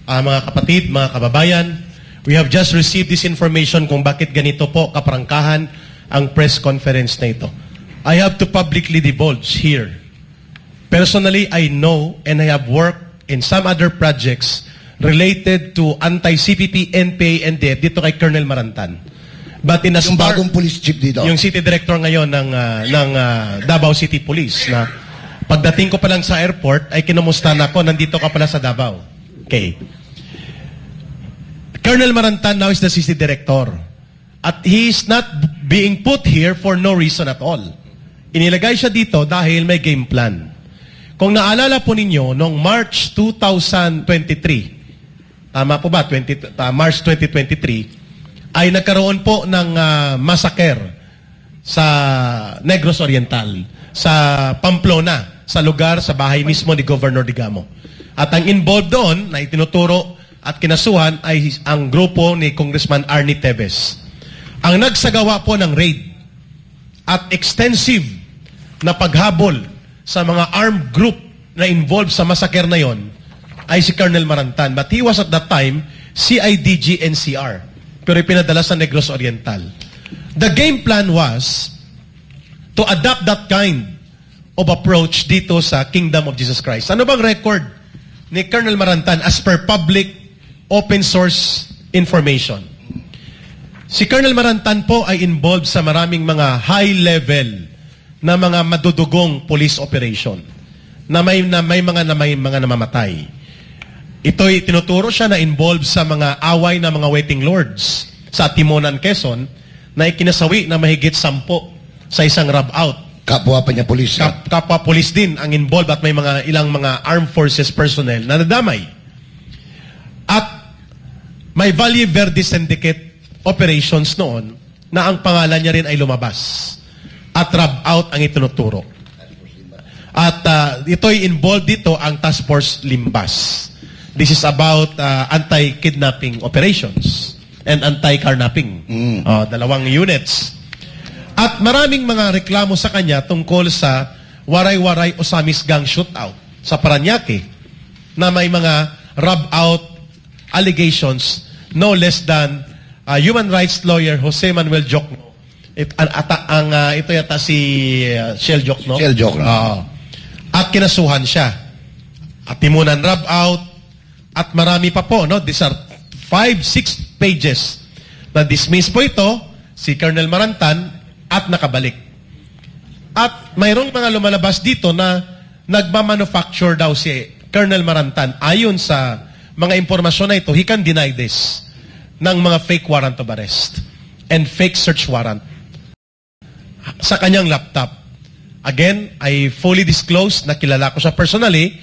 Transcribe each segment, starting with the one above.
mga kapatid, mga kababayan, we have just received this information kung bakit ganito po kaprangkahan ang press conference na ito. I have to publicly divulge here. Personally, I know and I have worked in some other projects related to anti-CPP, NPA, NDF dito kay Colonel Marantan. But in Yung bagong police chief dito. yung city director ngayon ng Davao City Police na pagdating ko pa lang sa airport ay kinumusta na ako, nandito ka pala sa Davao. Okay. Colonel Marantan now is the city director. At he is not being put here for no reason at all. Inilagay siya dito dahil may game plan. Kung naalala po ninyo, noong March 2023, tama po ba? March 2023, ay nagkaroon po ng massacre sa Negros Oriental, sa Pamplona, sa lugar, sa bahay mismo ni Governor Digamo. At ang involved doon, na itinuturo at kinasuhan, ay ang grupo ni Congressman Arnie Tevez. Ang nagsagawa po ng raid at extensive na paghabol sa mga armed group na involved sa massacre na yon ay si Colonel Marantan. But he was at that time CIDG NCR. Pero ipinadala sa Negros Oriental. The game plan was to adopt that kind of approach dito sa Kingdom of Jesus Christ. Ano bang record ni Colonel Marantan as per public open source information? Si Colonel Marantan po ay involved sa maraming mga high level na mga madudugong police operation na may mga namamatay. Ito'y tinuturo siya na involved sa mga away na mga waiting lords sa Timonan, Quezon na ikinasawi na mahigit 10 sa isang rub out. Kapwa pa niya polis. Kapwa polis din ang involved at may ilang mga armed forces personnel na nadamay. At may Valle Verde Syndicate operations noon na ang pangalan niya rin ay lumabas. At rub out ang itinuturo. At ito'y involved dito ang Task Force Limbas. This is about anti-kidnapping operations and anti-carnapping. Dalawang units. At maraming mga reklamo sa kanya tungkol sa Waray-Waray Osamis Gang shootout sa Parañaque na may mga rub out allegations no less than human rights lawyer Jose Manuel Jokno. Ito yata si Shell Jokno. Shell Jokno. At kinasuhan siya. At timunan rub out at marami pa po, no? These are 5-6 pages. Na-dismiss po ito, si Colonel Marantan, at nakabalik. At mayroong mga lumalabas dito na nagmamanufacture daw si Colonel Marantan. Ayon sa mga impormasyon na ito, he can deny this ng mga fake warrant of arrest and fake search warrant sa kanyang laptop. Again, I fully disclose na kilala ko siya personally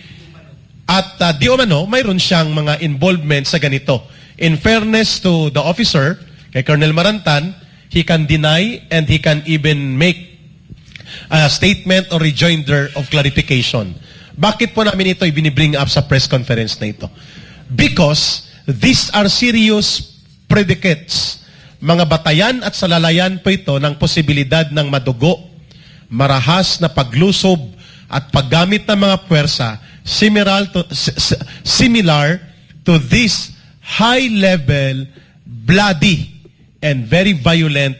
at di umano, mayroon siyang mga involvement sa ganito. In fairness to the officer, kay Colonel Marantan, he can deny and he can even make a statement or rejoinder of clarification. Bakit po namin ito ibinibring up sa press conference na ito? Because these are serious predicates. Mga batayan at salalayan po ito ng posibilidad ng madugo, marahas na paglusob at paggamit ng mga puwersa similar to this high-level, bloody, and very violent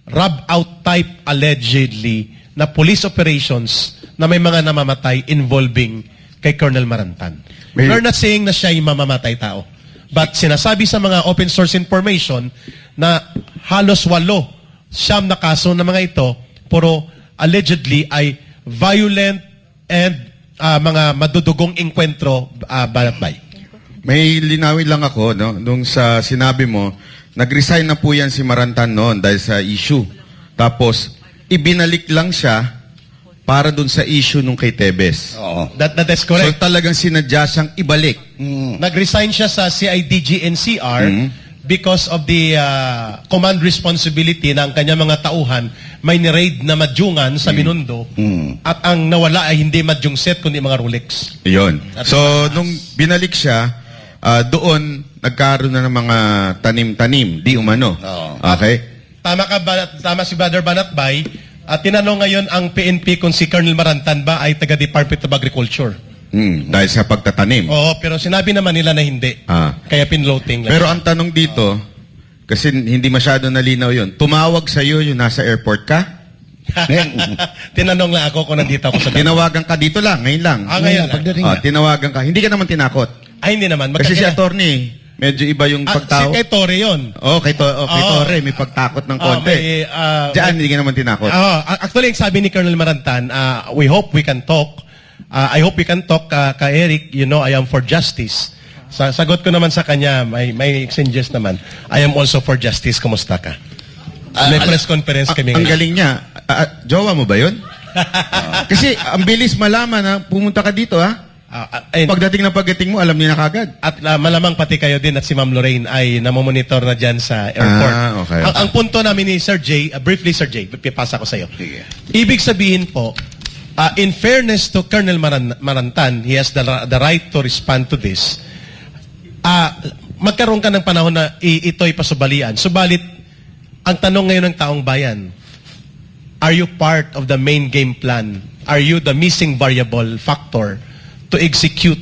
rub-out type allegedly na police operations na may mga namamatay involving kay Colonel Marantan. We're not saying na siya yung mamamatay tao. But sinasabi sa mga open source information na halos 8 na kaso na mga ito, puro allegedly ay violent and mga madudugong engkwentro balatbay. May linawin lang ako, no? Nung sa sinabi mo, nag-resign na po yan si Marantan noon dahil sa issue. Tapos, ibinalik lang siya para dun sa issue nung kay Tevez. Oo. That is correct. So talagang sinadya siyang ibalik. Nag-resign siya sa CIDG NCR because of the command responsibility ng kanyang mga tauhan. May ni-raid na madyungan sa Binondo at ang nawala ay hindi madyung set kundi mga Rolex. Yun. So, nung binalik siya, doon nagkaroon na ng mga tanim-tanim, di umano. Okay? Tama si Brother Banatbay. At tinanong ngayon ang PNP kung si Colonel Marantan ba ay taga-Department of Agriculture. Dahil sa pagtatanim. Oo, pero sinabi naman nila na hindi. Ah. Kaya pinloating lang. Pero ang tanong dito, kasi hindi masyado nalinaw yun, tumawag sa'yo yung nasa airport ka? Tinanong lang ako kung nandito ako sa Tinawagan ka dito lang, ngayon lang. Ngayon lang. pagdating Ah, na. tinawagan ka. Hindi ka naman tinakot. Ay, hindi naman. Kasi si Magkakila- attorney, medyo iba yung Si pagtao. kay Tore yun. Kay Oo. Tore, may pagtakot ng konti. Diyan, hindi ka naman tinakot. Actually, ang sabi ni Colonel Marantan, we hope we can talk. I hope we can talk, ka Eric, you know, I am for justice. Sagot ko naman sa kanya, may exchanges naman. I am also for justice. Kumusta ka? May press conference kami Ang ngayon. galing niya. Jowa mo ba yun? Kasi ang bilis malaman na pumunta ka dito, ha? Pagdating mo, alam niya na kagad. At malamang pati kayo din at si Ma'am Lorraine ay namomonitor na dyan sa airport. Okay. Ang punto namin ni Sir Jay, briefly Sir Jay, pipasa ko sa iyo. Ibig sabihin po, in fairness to Colonel Marantan, he has the right to respond to this. Magkaroon ka ng panahon na ito'y pasubalian. Subalit, ang tanong ngayon ng taong bayan, are you part of the main game plan? Are you the missing variable factor to execute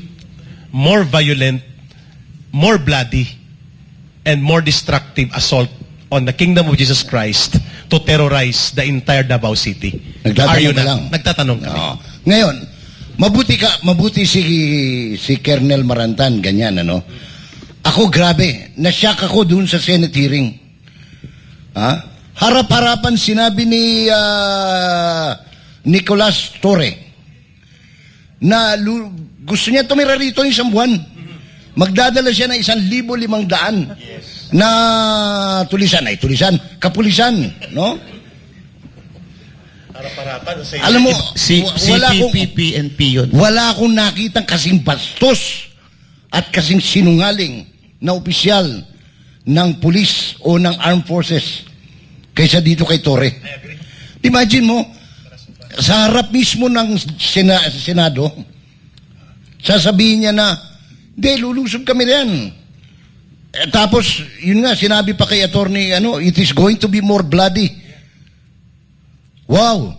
more violent, more bloody, and more destructive assault on the kingdom of Jesus Christ to terrorize the entire Davao City? Nagtatanong Are you ka na? lang. Nagtatanong kami. Oo. Ngayon, mabuti si Colonel Marantan, ganyan, ano? Ako, grabe, nasyak ako dun sa Senate hearing. Harap-harapan sinabi ni Nicolas Torre na gusto niya tumira rito ng isang buwan. Magdadala siya ng 1,500 na tulisan, kapulisan, no? Harap-harapan sa Alam mo, Si wala akong, PNP yun. wala akong nakitang kasing bastos at kasing sinungaling na opisyal ng pulis o ng armed forces kaysa dito kay Torre. Imagine mo, sa harap mismo ng Senado, sasabihin niya na, hindi, lulusob kami riyan. Tapos, yun nga, sinabi pa kay attorney, it is going to be more bloody. Wow!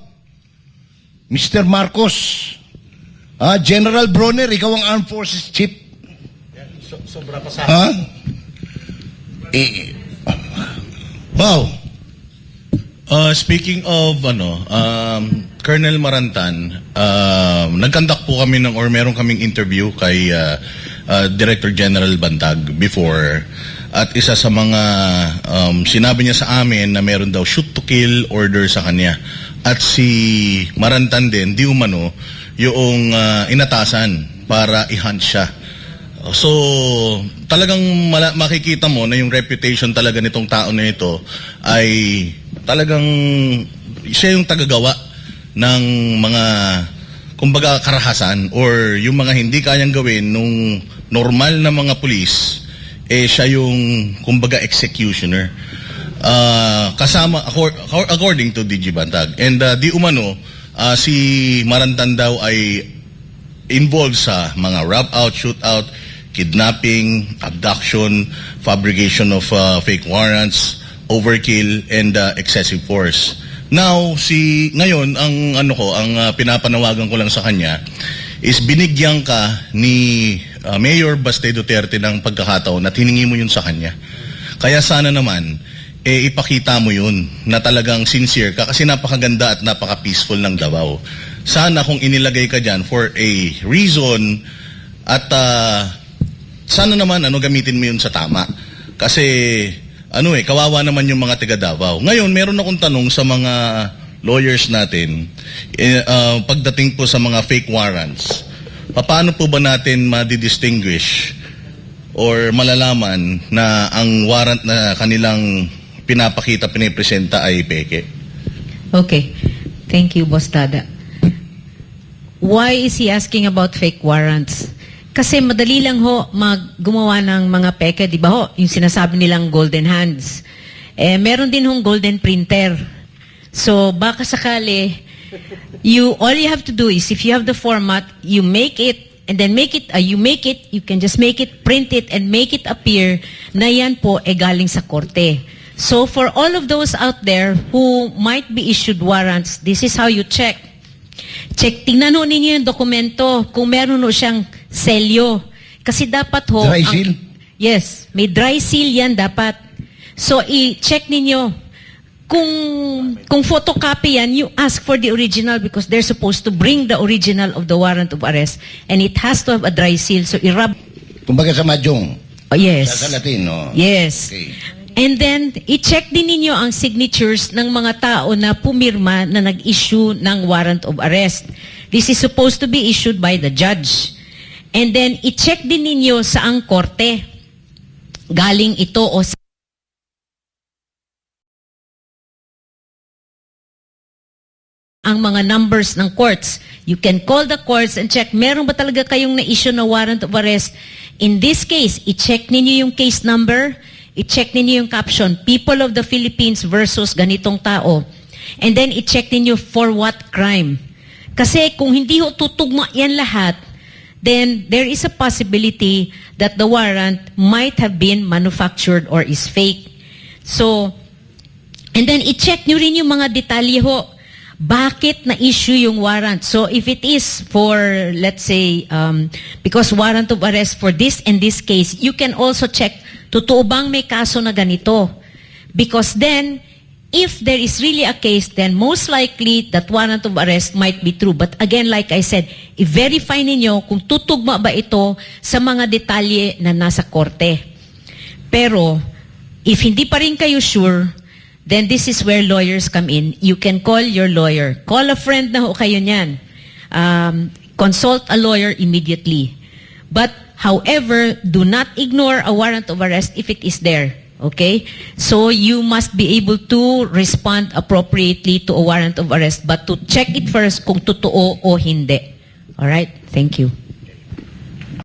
Mr. Marcos, General Bronner, ikaw ang armed forces chief. Sobra pa sa Wow! Speaking of Colonel Marantan, nagkandak po kami meron kaming interview kay Director General Bantag before, at isa sa mga sinabi niya sa amin na meron daw shoot to kill order sa kanya, at si Marantan din di umano yung inatasan para i-hunt siya. So, talagang makikita mo na yung reputation talaga nitong tao na ito ay talagang siya yung tagagawa ng mga, kumbaga, karahasan or yung mga hindi kayang gawin nung normal na mga pulis, siya yung, kumbaga, executioner. Kasama, according to DG Bantag. And di umano, si Marantan daw ay involved sa mga rob-out, shoot-out, kidnapping, abduction, fabrication of fake warrants, overkill, and excessive force. Now, ngayon, ang pinapanawagan ko lang sa kanya is binigyan ka ni Mayor Baste Duterte ng pagkakataon at hiningi mo yun sa kanya. Kaya sana naman, ipakita mo yun na talagang sincere ka kasi napakaganda at napaka-peaceful ng Davao. Sana kung inilagay ka dyan for a reason at sana naman gamitin mo yun sa tama. Kasi kawawa naman yung mga taga Davao. Ngayon, meron akong tanong sa mga lawyers natin pagdating po sa mga fake warrants. Paano po ba natin ma-distinguish or malalaman na ang warrant na kanilang pinipresenta ay peke? Okay. Thank you, Boss Dada. Why is he asking about fake warrants? Kasi madali lang gumawa ng mga peke, di ba ho? Yung sinasabi nilang golden hands. Meron din hong golden printer. So, baka sakali, all you have to do is, if you have the format, you make it, and then you can just make it, print it, and make it appear na yan po galing sa korte. So, for all of those out there who might be issued warrants, this is how you check. tingnan ho ninyo yung dokumento kung meron ho siyang selyo. Kasi dapat ho... Dry seal? Yes, may dry seal yan dapat. So, i-check ninyo. Kung photocopy yan, you ask for the original because they're supposed to bring the original of the warrant of arrest and it has to have a dry seal. So, i-rub... Kumbaga sa Mahjong. Yes. Sa Latin, no? Yes. Okay. And then, i-check din ninyo ang signatures ng mga tao na pumirma na nag-issue ng warrant of arrest. This is supposed to be issued by the judge. And then, i-check din ninyo saang korte. Galing ito o sa ang mga numbers ng courts. You can call the courts and check, meron ba talaga kayong na-issue na warrant of arrest? In this case, i-check ninyo yung case number, i-check ninyo yung caption, People of the Philippines versus ganitong tao. And then, i-check ninyo for what crime. Kasi kung hindi ho tutugma yan lahat, then there is a possibility that the warrant might have been manufactured or is fake. So, and then i-check nyo rin yung mga detalye ho. Bakit na-issue yung warrant? So, if it is for, let's say, because warrant of arrest for this and this case, you can also check, totoo bang may kaso na ganito? Because then, if there is really a case, then most likely that warrant of arrest might be true. But again, like I said, i-verify ninyo kung tutugma ba ito sa mga detalye na nasa korte. Pero, if hindi pa rin kayo sure, then this is where lawyers come in. You can call your lawyer. Call a friend na ho kayo niyan. Consult a lawyer immediately. But, however, do not ignore a warrant of arrest if it is there. Okay? So, you must be able to respond appropriately to a warrant of arrest, but to check it first kung totoo o hindi. Alright? Thank you.